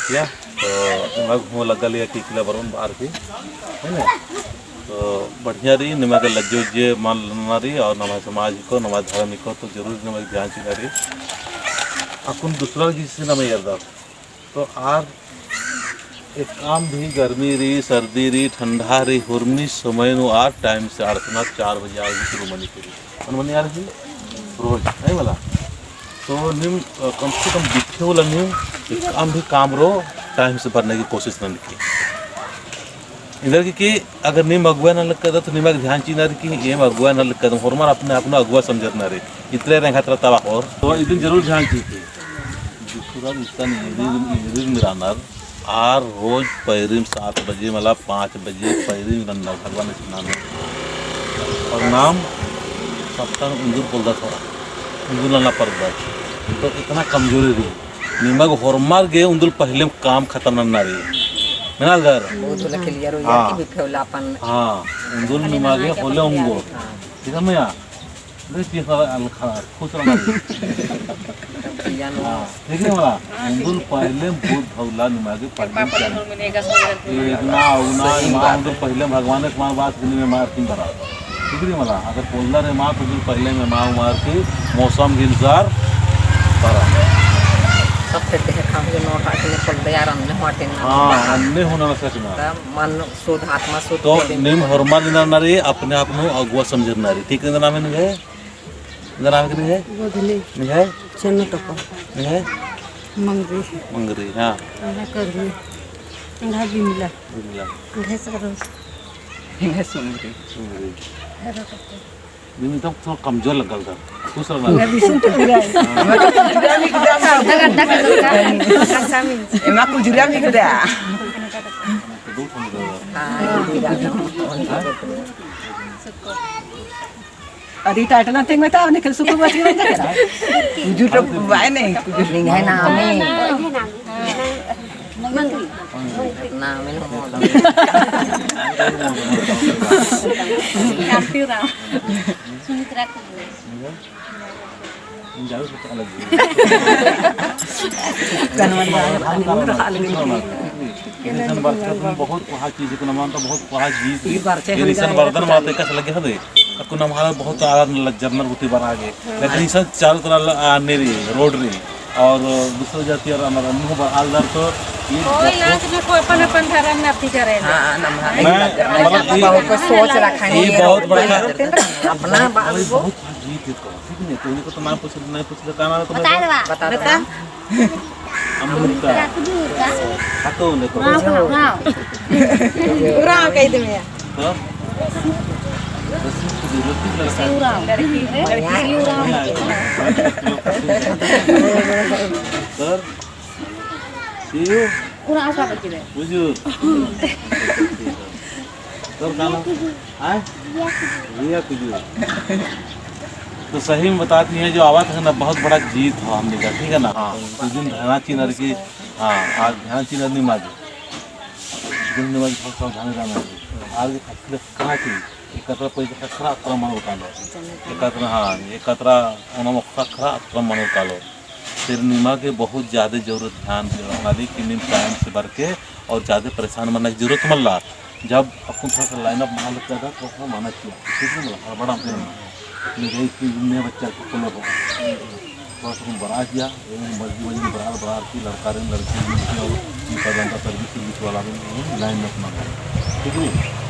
किया तो नमक हो लगा लिया कि किला बरन बाहर की है ना। तो बढ़िया रही नमक लज्जे उज्जे मान लेना रही और नमक समाज को नमक धर्म को तो जरूर नमक ध्यान चिना रही अपन दूसरा जिससे नमक करता तो आर एक काम भी गर्मी रही सर्दी रही ठंडा रही हुरनी समय नु आर टाइम से आरतना 4 बजे आ शुरू मनी करी मनी आ रही रोज नहीं वाला तो निम कम से कम दिखे वाला निम काम भी काम रो टाइम से भरने की कोशिश न की इधर की अगर निम अगुआ न लग कर तो निमक ध्यान चीना कि ये अगुआ न लग कर हरमार अपने अपना अगुआ समझना रे इतने रेखा तबा और तो इतनी जरूर ध्यान चीज मिरानर आर रोज पैरिम 7 बजे मतलब 5 बजे पैरिम रन्ना भगवान स्नान और नाम सप्ताह इंदुर बोलता था इंदुर लाना पड़ता तो इतना कमजोरी रही निमक हरमार गे इंदुर पहले काम खत्म न रही मेरा घर हाँ इंदुर निमक गे होले उंगो ठीक है मैं खुश रहना ठीक है मला इंदुर पहले बहुत भौला निमागे पहले ना उना मां इंदुर पहले भगवान के मां बात दिन में मार तीन बरा ठीक है मला अगर बोलना रे मां तो पहले में मां मार के मौसम के अनुसार बरा सब से देह खाम जो नोट आके निकल दे यार हमने हटे ना हां अन्य होना सच में मन शुद्ध आत्मा शुद्ध तो निम हरमान ना रे अपने आप नो अगुआ समझना रे ठीक है नाम है नाम के है गोधली नहीं है चन्न टपा नहीं है मंगरी मंगरी हां ना करनी ना बिमला बिमला है सरोज इन्हें सुनरी बिमला तो थोड़ा कमजोर लगल था खुश रहना मैं भी सुन तो रहा है एमा कुजुरा भी गदा दो फोन अरे टाइटल ना में था निकल सुको बच गया क्या कुजु तो वाय नहीं कुजु नहीं है ना हमें ना मैं Kapira. Sumitra ko. जाओ तो अलग एलिसन बर्तन बहुत वहाँ चीज को नमान तो बहुत वहाँ चीज एलिसन बर्तन माते का लगे हदे को नमाला बहुत आराम लज्जरनर होती बना के लेकिन इस चारों तरफ आने रही रोड रही और दूसरी जाति और हमारा मुंह आलदार तो कोई लांच में कोई अपन धर्म में अपनी करे हां मतलब बहुत सोच रखा है ये बहुत बड़ा अपना बात को जीत को ठीक नहीं तो इनको तो नाम पूछ नहीं पूछ का नाम तो बता बता अमृता हाथों ने को पूरा कह दे मैं तो सर सीयू पूरा आशा बची रहे बुजुर सर खाना आए रिया कुजुर तो सही में बताती हैं जो आवाज़ है ना बहुत बड़ा जीत हो हमने का ठीक है ना हाँ उस दिन ध्यान चिन्ह की हाँ आज ध्यान चिन्ह नहीं माजी दिन नहीं माजी बहुत सावधानी रहना आगे खतरे कहाँ की एकत्र पैसे खतरा आक्रमण होता लो एकत्र हाँ एकत्र उन्होंने खतरा आक्रमण होता लो फिर निमा के बहुत ज़्यादा जरूरत ध्यान वाली कि निम टाइम से भर के और ज़्यादा परेशान बनने की जरूरत मत ला जब अपन थोड़ा सा लाइनअप बना लगता था तो उसमें माना किया ठीक है ना बड़ा नए बच्चा को खोलो थोड़ा सा बढ़ा दिया मजबूरी बड़ा की लड़का लड़की और सर्विस वाला लाइन अपना ठीक है।